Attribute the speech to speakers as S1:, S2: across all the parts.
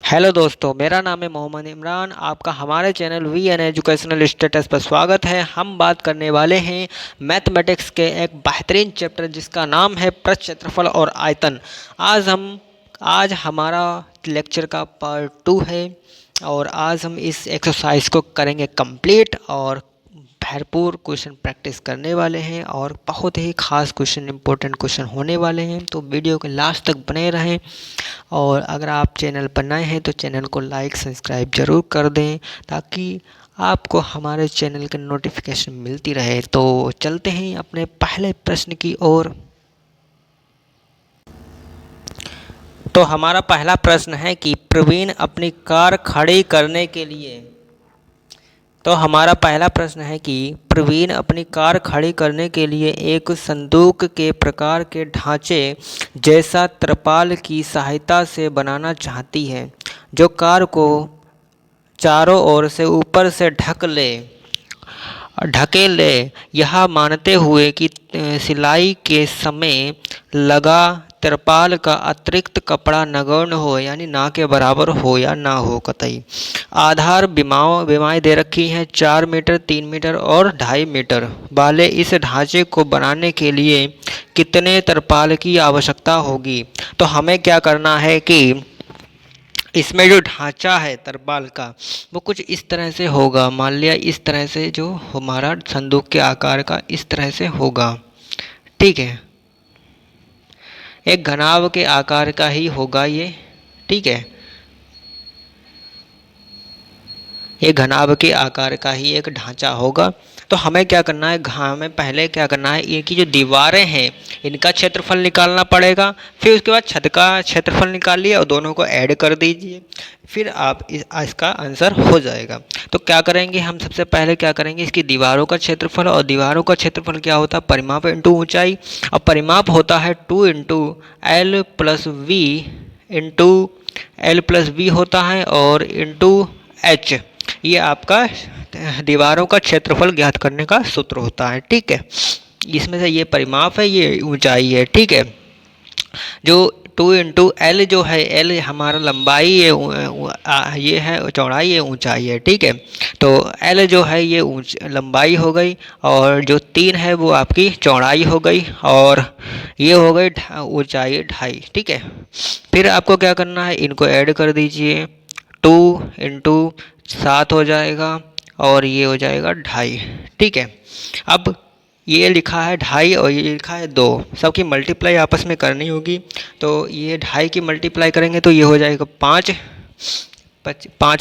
S1: Hello दोस्तों, मेरा नाम है मोहम्मद इमरान। आपका हमारे channel V an educational status पर स्वागत है। हम बात करने वाले हैं मैथमेटिक्स के एक बेहतरीन चैप्टर जिसका नाम है पृष्ठ क्षेत्रफल और आयतन। आज हमारा लेक्चर का पार्ट 2 है और आज हम इस एक्सरसाइज को करेंगे कंप्लीट और भरपूर क्वेश्चन प्रैक्टिस करने वाले हैं और बहुत ही ख़ास क्वेश्चन, इंपॉर्टेंट क्वेश्चन होने वाले हैं। तो वीडियो के लास्ट तक बने रहें और अगर आप चैनल पर नए हैं तो चैनल को लाइक सब्सक्राइब ज़रूर कर दें ताकि आपको हमारे चैनल की नोटिफिकेशन मिलती रहे। तो चलते हैं अपने पहले प्रश्न की ओर। तो हमारा पहला प्रश्न है कि प्रवीण अपनी कार खड़ी करने के लिए प्रवीण अपनी कार खड़ी करने के लिए एक संदूक के प्रकार के ढांचे जैसा त्रिपाल की सहायता से बनाना चाहती है जो कार को चारों ओर से ऊपर से ढकेले, यह मानते हुए कि सिलाई के समय लगा त्रिपाल का अतिरिक्त कपड़ा नगण्य हो, यानी ना के बराबर हो या ना हो कतई। आधार विमाएँ दे रखी हैं 4 मीटर, 3 मीटर और 2.5 मीटर वाले इस ढांचे को बनाने के लिए कितने त्रिपाल की आवश्यकता होगी। तो हमें क्या करना है कि इसमें जो ढांचा है त्रिपाल का वो कुछ इस तरह से होगा। मान लिया इस तरह से जो हमारा संदूक के आकार का इस तरह से होगा, ठीक है। एक घनाभ के आकार का ही होगा ये, ठीक है। ये घनाभ के आकार का ही एक ढांचा होगा। तो हमें क्या करना है, हमें पहले क्या करना है, इनकी जो दीवारें हैं इनका क्षेत्रफल निकालना पड़ेगा। फिर उसके बाद छत का क्षेत्रफल निकालिए और दोनों को ऐड कर दीजिए, फिर आप इसका आंसर हो जाएगा। तो क्या करेंगे हम, सबसे पहले क्या करेंगे, इसकी दीवारों का क्षेत्रफल, और दीवारों का क्षेत्रफल क्या होता है, परिमाप इंटू ऊंचाई। और परिमाप होता है 2 into L plus B into L plus B होता है और इंटू एच। ये आपका दीवारों का क्षेत्रफल ज्ञात करने का सूत्र होता है, ठीक है। इसमें से ये परिमाप है, ये ऊंचाई है, ठीक है। जो 2 इंटू एल जो है, एल हमारा लंबाई ये है चौड़ाई, ये ऊंचाई है, ठीक है। तो एल जो है ये लंबाई हो गई और जो 3 है वो आपकी चौड़ाई हो गई और ये हो गई ऊंचाई 2.5, ठीक है। फिर आपको क्या करना है, इनको ऐड कर दीजिए। 2 इंटू 7 हो जाएगा और ये हो जाएगा 2.5, ठीक है। अब ये लिखा है 2.5 और ये लिखा है 2, सबकी मल्टीप्लाई आपस में करनी होगी। तो ये 2.5 की मल्टीप्लाई करेंगे तो ये हो जाएगा 5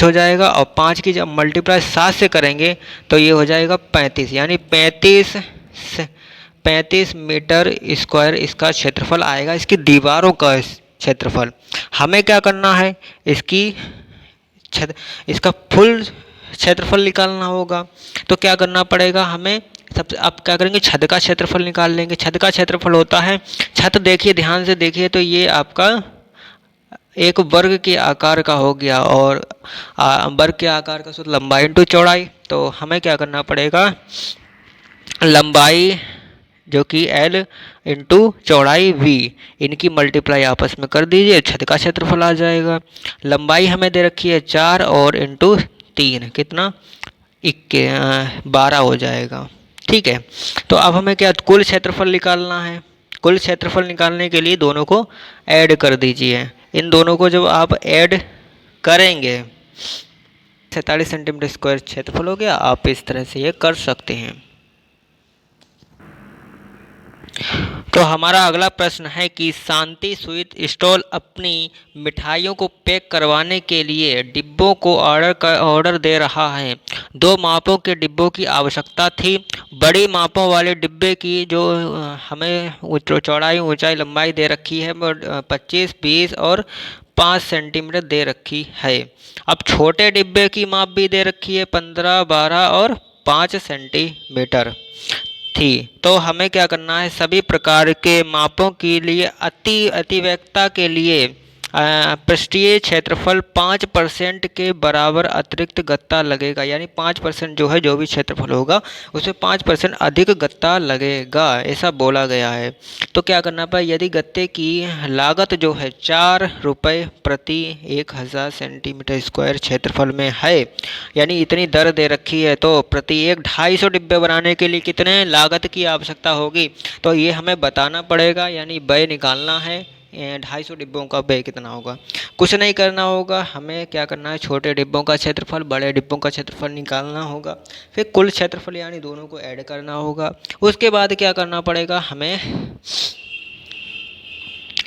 S1: हो जाएगा, और 5 की जब मल्टीप्लाई 7 से करेंगे तो ये हो जाएगा 35, यानी 35 मीटर स्क्वायर इसका क्षेत्रफल आएगा, इसकी दीवारों का क्षेत्रफल। हमें क्या करना है, इसका फुल क्षेत्रफल निकालना होगा। तो क्या करना पड़ेगा हमें, सबसे आप क्या करेंगे, छत का क्षेत्रफल निकाल लेंगे। छत का क्षेत्रफल होता है, छत देखिए, ध्यान से देखिए, तो ये आपका एक वर्ग के आकार का हो गया और वर्ग के आकार का सूत्र लंबाई इंटू चौड़ाई। तो हमें क्या करना पड़ेगा, लंबाई जो कि L इंटू चौड़ाई V, इनकी मल्टीप्लाई आपस में कर दीजिए, छत का क्षेत्रफल आ जाएगा। लंबाई हमें दे रखी है 4 और इंटू 3 कितना 12 हो जाएगा, ठीक है। तो अब हमें क्या कुल क्षेत्रफल निकालना है। कुल क्षेत्रफल निकालने के लिए दोनों को ऐड कर दीजिए। इन दोनों को जब आप ऐड करेंगे 47 सेंटीमीटर स्क्वायर क्षेत्रफल हो गया। आप इस तरह से ये कर सकते हैं। तो हमारा अगला प्रश्न है कि शांति स्वीट स्टॉल अपनी मिठाइयों को पैक करवाने के लिए डिब्बों को ऑर्डर दे रहा है। 2 मापों के डिब्बों की आवश्यकता थी। बड़ी मापों वाले डिब्बे की जो हमें चौड़ाई, ऊंचाई, लंबाई दे रखी है 25, 20 और 5 सेंटीमीटर दे रखी है। अब छोटे डिब्बे की माप भी दे रखी है 15, 12 और 5 सेंटीमीटर थी। तो हमें क्या करना है, सभी प्रकार के मापों के लिए अतिव्यक्तता के लिए पृष्ठीय क्षेत्रफल 5% के बराबर अतिरिक्त गत्ता लगेगा, यानी 5% जो है, जो भी क्षेत्रफल होगा उसमें 5% अधिक गत्ता लगेगा, ऐसा बोला गया है। तो क्या करना पाए, यदि गत्ते की लागत जो है 4 रुपये प्रति 1000 सेंटीमीटर स्क्वायर क्षेत्रफल में है, यानी इतनी दर दे रखी है, तो प्रति एक 250 डिब्बे बनाने के लिए कितने लागत की आवश्यकता होगी, तो ये हमें बताना पड़ेगा, यानी व्यय निकालना है। 250 डिब्बों का व्यय कितना होगा, कुछ नहीं करना होगा, हमें क्या करना है, छोटे डिब्बों का क्षेत्रफल बड़े डिब्बों का क्षेत्रफल निकालना होगा, फिर कुल क्षेत्रफल यानी दोनों को ऐड करना होगा। उसके बाद क्या करना पड़ेगा,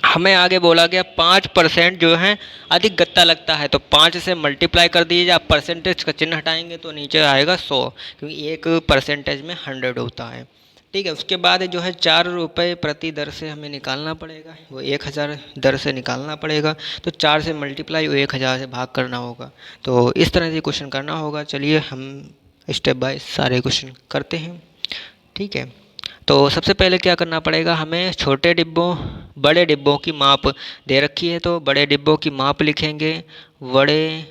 S1: हमें आगे बोला गया 5% जो है अधिक गत्ता लगता है, तो 5 से मल्टीप्लाई कर दीजिए, आप परसेंटेज का चिन्ह हटाएंगे तो नीचे आएगा 100, क्योंकि एक परसेंटेज में 100 होता है। ठीक है, उसके बाद जो है 4 रुपये प्रति दर से हमें निकालना पड़ेगा, वो 1000 दर से निकालना पड़ेगा, तो 4 से मल्टीप्लाई वो 1000 से भाग करना होगा। तो इस तरह से क्वेश्चन करना होगा। चलिए हम स्टेप बाय सारे क्वेश्चन करते हैं। ठीक है, तो सबसे पहले क्या करना पड़ेगा, हमें छोटे डिब्बों बड़े डिब्बों की माप दे रखी है, तो बड़े डिब्बों की माप लिखेंगे, बड़े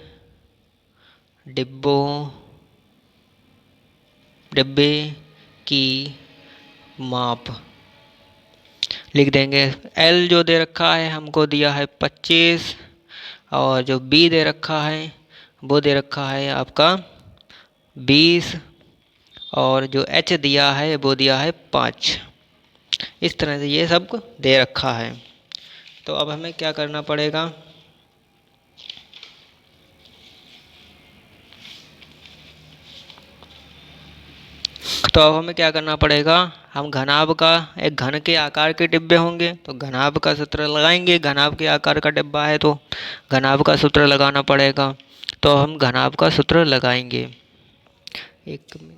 S1: डिब्बे की माप लिख देंगे। एल जो दे रखा है हमको दिया है 25, और जो बी दे रखा है वो दे रखा है आपका 20, और जो एच दिया है वो दिया है 5। इस तरह से ये सब दे रखा है। तो अब हमें क्या करना पड़ेगा, हम घनाभ का एक घन के आकार के डिब्बे होंगे, तो घनाभ का सूत्र लगाएंगे, घनाभ के आकार का डिब्बा है तो घनाभ का सूत्र लगाना पड़ेगा, तो हम घनाभ का सूत्र लगाएंगे। एक मिनट,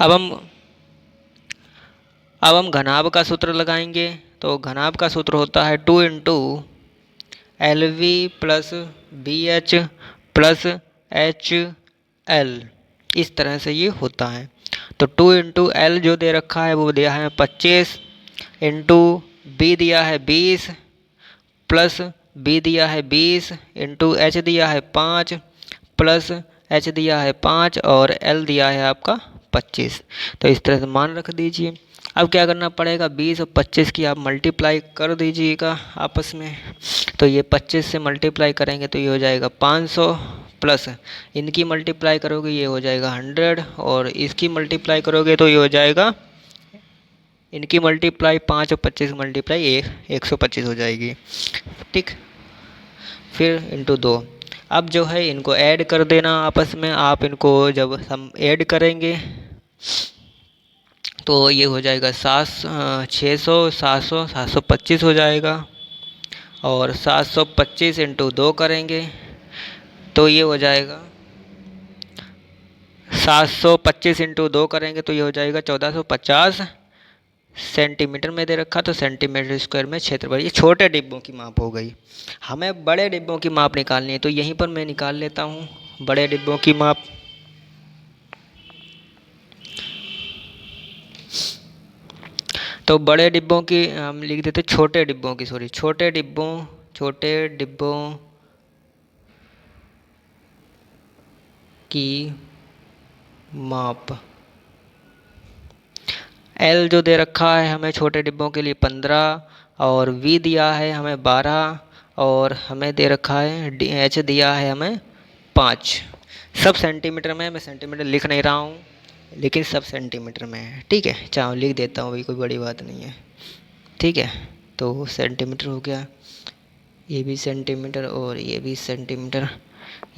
S1: अब हम घनाभ का सूत्र लगाएंगे, तो घनाभ का सूत्र होता है 2 into L B plus B H plus H L, इस तरह से ये होता है। तो 2 इंटू एल जो दे रखा है वो दिया है 25, इंटू बी दिया है 20, प्लस बी दिया है 20, इंटू एच दिया है 5, प्लस एच दिया है 5, और एल दिया है आपका 25। तो इस तरह से मान रख दीजिए। अब क्या करना पड़ेगा, 20 और 25 की आप मल्टीप्लाई कर दीजिएगा आपस में, तो ये 25 से मल्टीप्लाई करेंगे तो ये हो जाएगा 500, प्लस इनकी मल्टीप्लाई करोगे ये हो जाएगा 100, और इसकी मल्टीप्लाई करोगे तो ये हो जाएगा, इनकी मल्टीप्लाई 5 और 25 मल्टीप्लाई 125 हो जाएगी। ठीक, फिर इंटू 2। अब जो है इनको ऐड कर देना आपस में, आप इनको जब हम ऐड करेंगे तो ये हो जाएगा 600 700 725 हो जाएगा, और 725 इंटू 2 करेंगे तो ये हो जाएगा 725 इंटू 2 करेंगे तो ये हो जाएगा 1450 सेंटीमीटर में दे रखा, तो सेंटीमीटर स्क्वायर में क्षेत्रफल। ये छोटे डिब्बों की माप हो गई। हमें बड़े डिब्बों की माप निकालनी है, तो यहीं पर मैं निकाल लेता हूँ बड़े डिब्बों की माप। तो बड़े डिब्बों की हम लिख देते छोटे डिब्बों की, छोटे डिब्बों की माप। एल जो दे रखा है हमें छोटे डिब्बों के लिए 15, और वी दिया है हमें 12, और हमें दे रखा है एच दिया है हमें 5। सब सेंटीमीटर में, मैं सेंटीमीटर लिख नहीं रहा हूँ लेकिन सब सेंटीमीटर में है। ठीक है, चाहो लिख देता हूँ, भाई कोई बड़ी बात नहीं है। ठीक है, तो सेंटीमीटर हो गया, ये भी सेंटीमीटर, और ये भी सेंटीमीटर,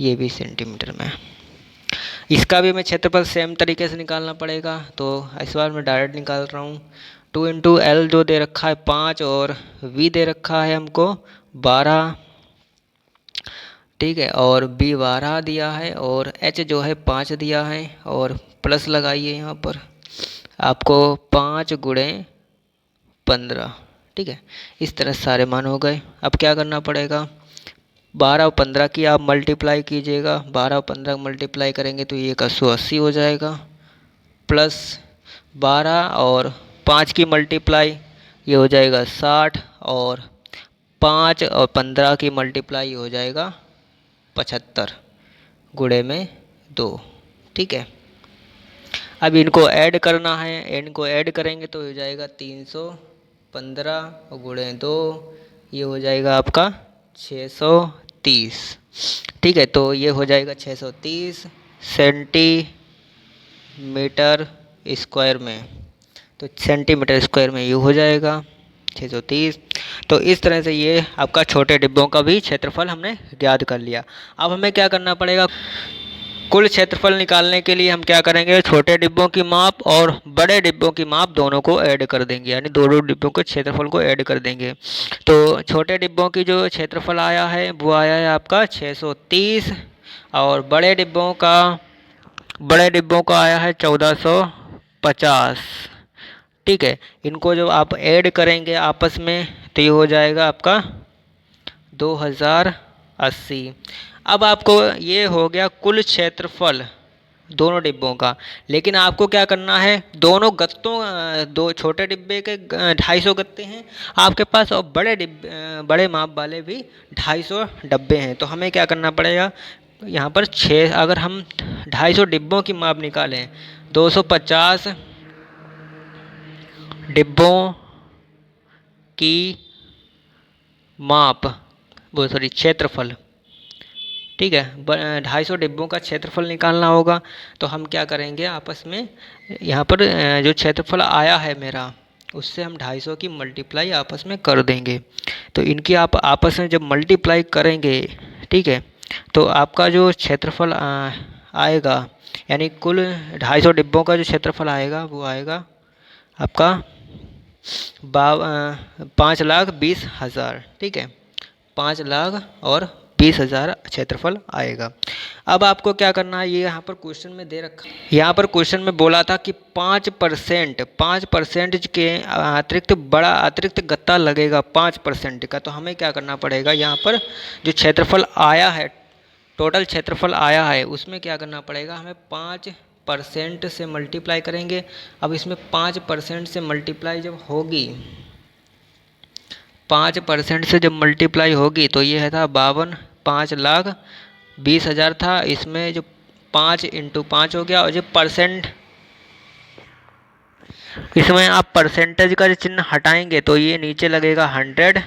S1: ये भी सेंटीमीटर में। इसका भी मैं क्षेत्रफल सेम तरीके से निकालना पड़ेगा, तो इस बार मैं डायरेक्ट निकाल रहा हूँ। 2 इंटू एल जो दे रखा है 5, और वी दे रखा है हमको 12। ठीक है, और बी 12 दिया है, और एच जो है 5 दिया है, और प्लस लगाइए यहाँ पर आपको 5 गुणे 15। ठीक है, इस तरह सारे मान हो गए। अब क्या करना पड़ेगा, 12 और 15 की आप मल्टीप्लाई कीजिएगा, 12 और 15 मल्टीप्लाई करेंगे तो ये 180 हो जाएगा, प्लस 12 और 5 की मल्टीप्लाई ये हो जाएगा 60 और 5 और 15 की मल्टीप्लाई हो जाएगा 75 गुणे में 2। ठीक है, अब इनको ऐड करना है, इनको ऐड करेंगे तो हो जाएगा 315 गुणे 2, ये हो जाएगा आपका 630। ठीक है, तो ये हो जाएगा 630 सेंटीमीटर स्क्वायर में, तो सेंटीमीटर स्क्वायर में ये हो जाएगा 630। तो इस तरह से ये आपका छोटे डिब्बों का भी क्षेत्रफल हमने ज्ञात कर लिया। अब हमें क्या करना पड़ेगा, कुल क्षेत्रफल निकालने के लिए हम क्या करेंगे, छोटे डिब्बों की माप और बड़े डिब्बों की माप दोनों को ऐड कर देंगे, यानी दोनों डिब्बों के क्षेत्रफल को ऐड कर देंगे। तो छोटे डिब्बों की जो क्षेत्रफल आया है वो आया है आपका 630 और बड़े डिब्बों का आया है 1450। ठीक है, इनको जब आप ऐड करेंगे आपस में तो ये हो जाएगा आपका 2080। अब आपको ये हो गया कुल क्षेत्रफल दोनों डिब्बों का, लेकिन आपको क्या करना है, दोनों गत्तों, दो छोटे डिब्बे के 250 गत्ते हैं आपके पास और बड़े माप वाले भी 250 डब्बे हैं। तो हमें क्या करना पड़ेगा, यहाँ पर 6, अगर हम 250 डिब्बों की माप निकालें, 250 डिब्बों की माप, वो सॉरी क्षेत्रफल, ठीक है, 250 डिब्बों का क्षेत्रफल निकालना होगा। तो हम क्या करेंगे, आपस में यहाँ पर जो क्षेत्रफल आया है मेरा, उससे हम 250 की मल्टीप्लाई आपस में कर देंगे। तो इनकी आप आपस में जब मल्टीप्लाई करेंगे, ठीक है, तो आपका जो क्षेत्रफल आएगा, यानी कुल 250 डिब्बों का जो क्षेत्रफल आएगा वो आएगा आपका 5,20,000। ठीक है, 5,20,000 क्षेत्रफल आएगा। अब आपको क्या करना है, ये यहाँ पर क्वेश्चन में दे रखा, यहाँ पर क्वेश्चन में बोला था कि 5% के अतिरिक्त गत्ता लगेगा 5% का। तो हमें क्या करना पड़ेगा, यहाँ पर जो क्षेत्रफल आया है, टोटल क्षेत्रफल आया है, उसमें क्या करना पड़ेगा, हमें 5% से मल्टीप्लाई करेंगे। अब इसमें 5% से मल्टीप्लाई जब होगी, 5% से जब मल्टीप्लाई होगी तो ये है था 5,20,000 था, इसमें जो 5 × 5 हो गया, और जो परसेंट, इसमें आप परसेंटेज का जो चिन्ह हटाएंगे तो ये नीचे लगेगा 100,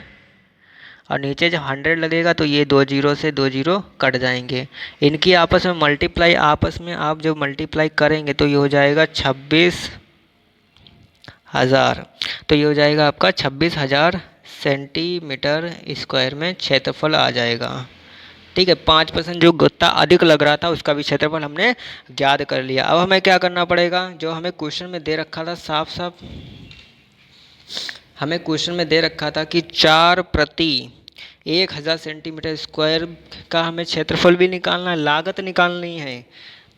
S1: और नीचे जब 100 लगेगा तो ये 2 जीरो से 2 जीरो कट जाएंगे। इनकी आपस में मल्टीप्लाई, आपस में आप जब मल्टीप्लाई करेंगे तो ये हो जाएगा 26,000। तो ये हो जाएगा आपका 26,000 सेंटीमीटर स्क्वायर में क्षेत्रफल आ जाएगा। ठीक है, 5% जो गत्ता अधिक लग रहा था उसका भी क्षेत्रफल हमने ज्ञात कर लिया। अब हमें क्या करना पड़ेगा, जो हमें क्वेश्चन में दे रखा था, साफ साफ हमें क्वेश्चन में दे रखा था कि 4/1000 सेंटीमीटर स्क्वायर का हमें क्षेत्रफल भी निकालना है, लागत निकालनी है।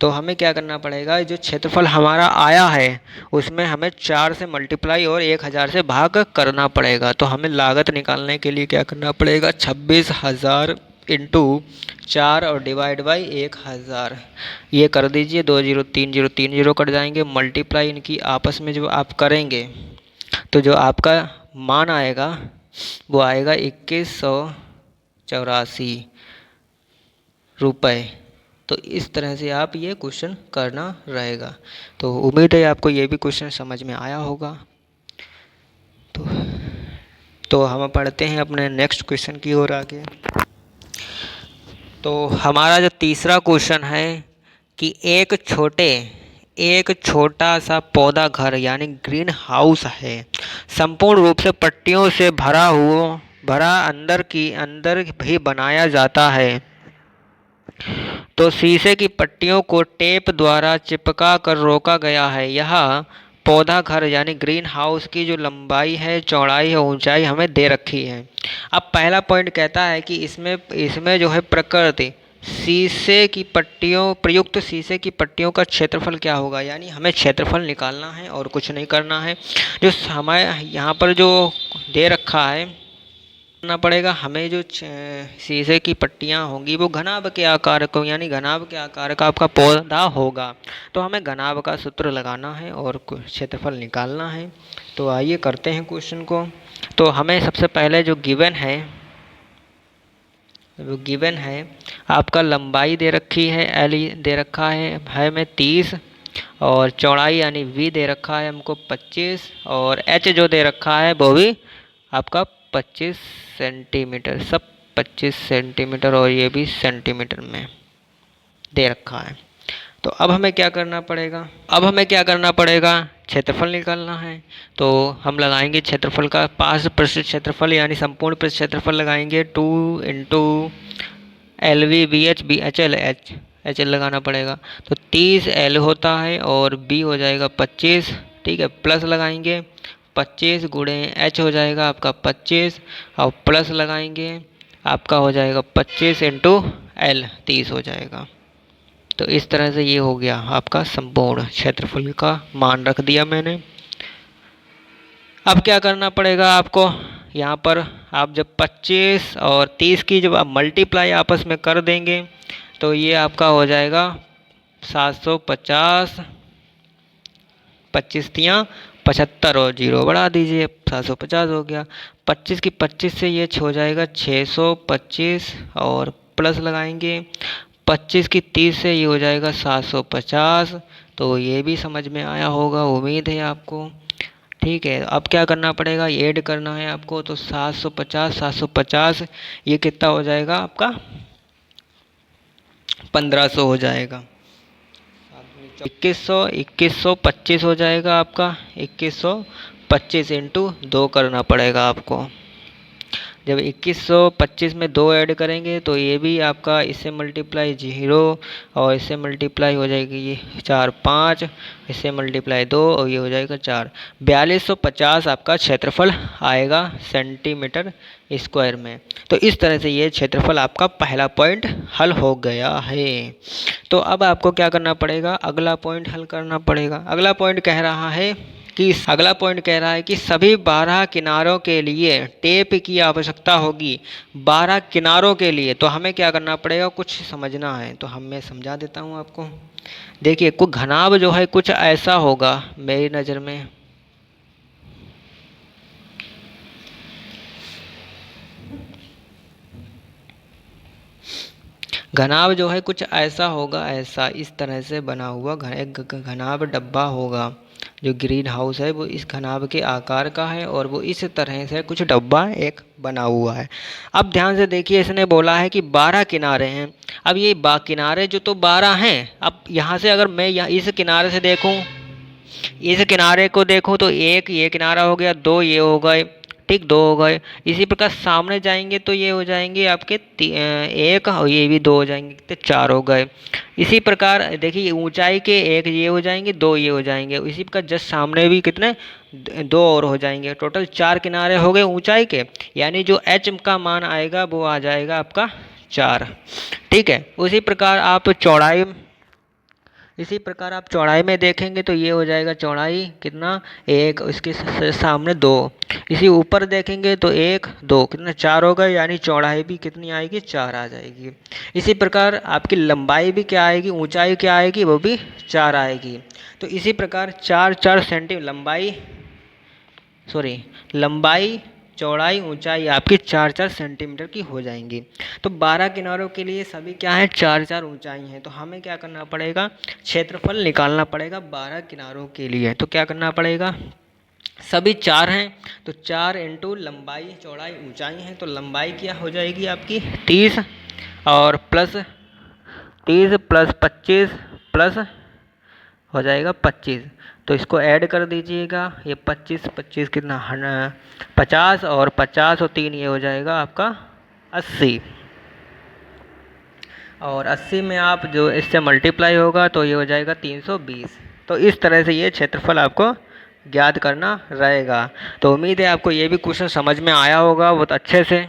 S1: तो हमें क्या करना पड़ेगा, जो क्षेत्रफल हमारा आया है उसमें हमें 4 से मल्टीप्लाई और 1000 से भाग करना पड़ेगा। तो हमें लागत निकालने के लिए क्या करना पड़ेगा, 26,000 × 4 और डिवाइड बाई 1000, ये कर दीजिए। 2 जीरो 3 जीरो 3 जीरो कट जाएंगे। मल्टीप्लाई इनकी आपस में जब आप करेंगे तो जो आपका मान आएगा वो आएगा 2184 रुपये। तो इस तरह से आप ये क्वेश्चन करना रहेगा। तो उम्मीद है आपको ये भी क्वेश्चन समझ में आया होगा। तो हम पढ़ते हैं अपने नेक्स्ट क्वेश्चन की ओर आगे। तो हमारा जो तीसरा क्वेश्चन है कि एक छोटा सा पौधा घर यानी ग्रीन हाउस है, संपूर्ण रूप से पट्टियों से भरा अंदर भी बनाया जाता है। तो शीशे की पट्टियों को टेप द्वारा चिपका कर रोका गया है। यह पौधा घर यानी ग्रीन हाउस की जो लंबाई है, चौड़ाई है, ऊंचाई हमें दे रखी है। अब पहला पॉइंट कहता है कि इसमें जो है प्रयुक्त शीशे की पट्टियों का क्षेत्रफल क्या होगा, यानी हमें क्षेत्रफल निकालना है और कुछ नहीं करना है। जो हमें यहाँ पर जो दे रखा है करना पड़ेगा हमें, जो शीशे की पट्टियाँ होंगी वो घनाभ के आकार को, यानी घनाभ के आकार का आपका पौधा होगा। तो हमें घनाभ का सूत्र लगाना है और क्षेत्रफल निकालना है। तो आइए करते हैं क्वेश्चन को। तो हमें सबसे पहले जो गिवन है आपका लंबाई दे रखी है, एल दे रखा है में 30, और चौड़ाई यानी वी दे रखा है हमको 25, और एच जो दे रखा है वो भी आपका 25 सेंटीमीटर, सब 25 सेंटीमीटर, और ये भी सेंटीमीटर में दे रखा है। तो अब हमें क्या करना पड़ेगा, क्षेत्रफल निकालना है। तो हम लगाएंगे क्षेत्रफल का 5% क्षेत्रफल, यानी संपूर्ण पृष्ठ क्षेत्रफल लगाएंगे 2 into L B B H B H L H L लगाना पड़ेगा। तो 30 एल होता है और बी हो जाएगा 25, ठीक है, प्लस लगाएंगे 25 गुणे एच हो जाएगा आपका 25, और प्लस लगाएंगे आपका हो जाएगा 25 इंटू एल 30 हो जाएगा। तो इस तरह से ये हो गया आपका संपूर्ण क्षेत्रफल का मान रख दिया मैंने। अब क्या करना पड़ेगा आपको, यहाँ पर आप जब 25 और 30 की जब आप मल्टीप्लाई आपस में कर देंगे तो ये आपका हो जाएगा 750, 25 तियाँ 75 और 0 बढ़ा दीजिए, 750 हो गया। 25 की 25 से ये हो जाएगा 625, और प्लस लगाएंगे 25 की 30 से ये हो जाएगा 750। तो ये भी समझ में आया होगा, उम्मीद है आपको, ठीक है। अब क्या करना पड़ेगा, ऐड करना है आपको। तो 750 ये कितना हो जाएगा आपका 1500 हो जाएगा। 2100 25 हो जाएगा आपका 2125 इंटू 2 करना पड़ेगा आपको। जब 2125 में 2 ऐड करेंगे तो ये भी आपका इससे मल्टीप्लाई 0, और इससे मल्टीप्लाई हो जाएगी ये 4 5, इससे मल्टीप्लाई 2, और ये हो जाएगा 4। 4250 आपका क्षेत्रफल आएगा सेंटीमीटर स्क्वायर में। तो इस तरह से ये क्षेत्रफल आपका पहला पॉइंट हल हो गया है। तो अब आपको क्या करना पड़ेगा, अगला पॉइंट हल करना पड़ेगा। अगला पॉइंट कह रहा है कि सभी 12 किनारों के लिए टेप की आवश्यकता होगी। 12 किनारों के लिए तो हमें क्या करना पड़ेगा, कुछ समझना है। तो मैं समझा देता हूँ आपको। देखिए, कुछ घनाभ जो है कुछ ऐसा होगा मेरी नज़र में। घनाभ जो है कुछ ऐसा होगा, ऐसा इस तरह से बना हुआ एक घनाभ डब्बा होगा। जो ग्रीन हाउस है वो इस घनाभ के आकार का है, और वो इस तरह से कुछ डब्बा एक बना हुआ है। अब ध्यान से देखिए, इसने बोला है कि 12 किनारे हैं। अब ये किनारे जो तो 12 हैं। अब यहाँ से अगर मैं यहाँ इस किनारे से देखूँ, इस किनारे को देखूँ, तो एक ये किनारा हो गया, 2 ये हो गए, ठीक, 2 हो गए। इसी प्रकार सामने जाएंगे तो ये हो जाएंगे आपके 1, और ये भी 2 हो जाएंगे, तो 4 हो गए। इसी प्रकार देखिए, ऊंचाई के 1 ये हो जाएंगे, 2 ये हो जाएंगे। इसी प्रकार जस्ट सामने भी कितने 2 और हो जाएंगे। टोटल 4 किनारे हो गए ऊंचाई के, यानी जो एच का मान आएगा वो आ जाएगा आपका 4, ठीक है। इसी प्रकार आप चौड़ाई में देखेंगे तो ये हो जाएगा चौड़ाई कितना 1, इसके सामने 2। इसी ऊपर देखेंगे तो 1 2 कितना 4 होगा, यानी चौड़ाई भी कितनी आएगी 4 आ जाएगी। इसी प्रकार आपकी लंबाई भी क्या आएगी, ऊंचाई क्या आएगी, वो भी 4 आएगी। तो इसी प्रकार 4 सेंटीमीटर लंबाई चौड़ाई ऊंचाई आपकी 4 सेंटीमीटर की हो जाएंगी। तो 12 किनारों के लिए सभी क्या है 4 ऊंचाई हैं। तो हमें क्या करना पड़ेगा, क्षेत्रफल निकालना पड़ेगा 12 किनारों के लिए। तो क्या करना पड़ेगा, सभी 4 हैं तो 4 इंटू लंबाई चौड़ाई ऊंचाई है। तो लंबाई क्या हो जाएगी आपकी 30, और प्लस 30 प्लस 25 प्लस हो जाएगा 25। तो इसको ऐड कर दीजिएगा, ये 25 कितना 50, और 50 और 3 ये हो जाएगा आपका 80, और 80 में आप जो इससे मल्टीप्लाई होगा तो ये हो जाएगा 320। तो इस तरह से ये क्षेत्रफल आपको ज्ञात करना रहेगा। तो उम्मीद है आपको ये भी क्वेश्चन समझ में आया होगा बहुत अच्छे से।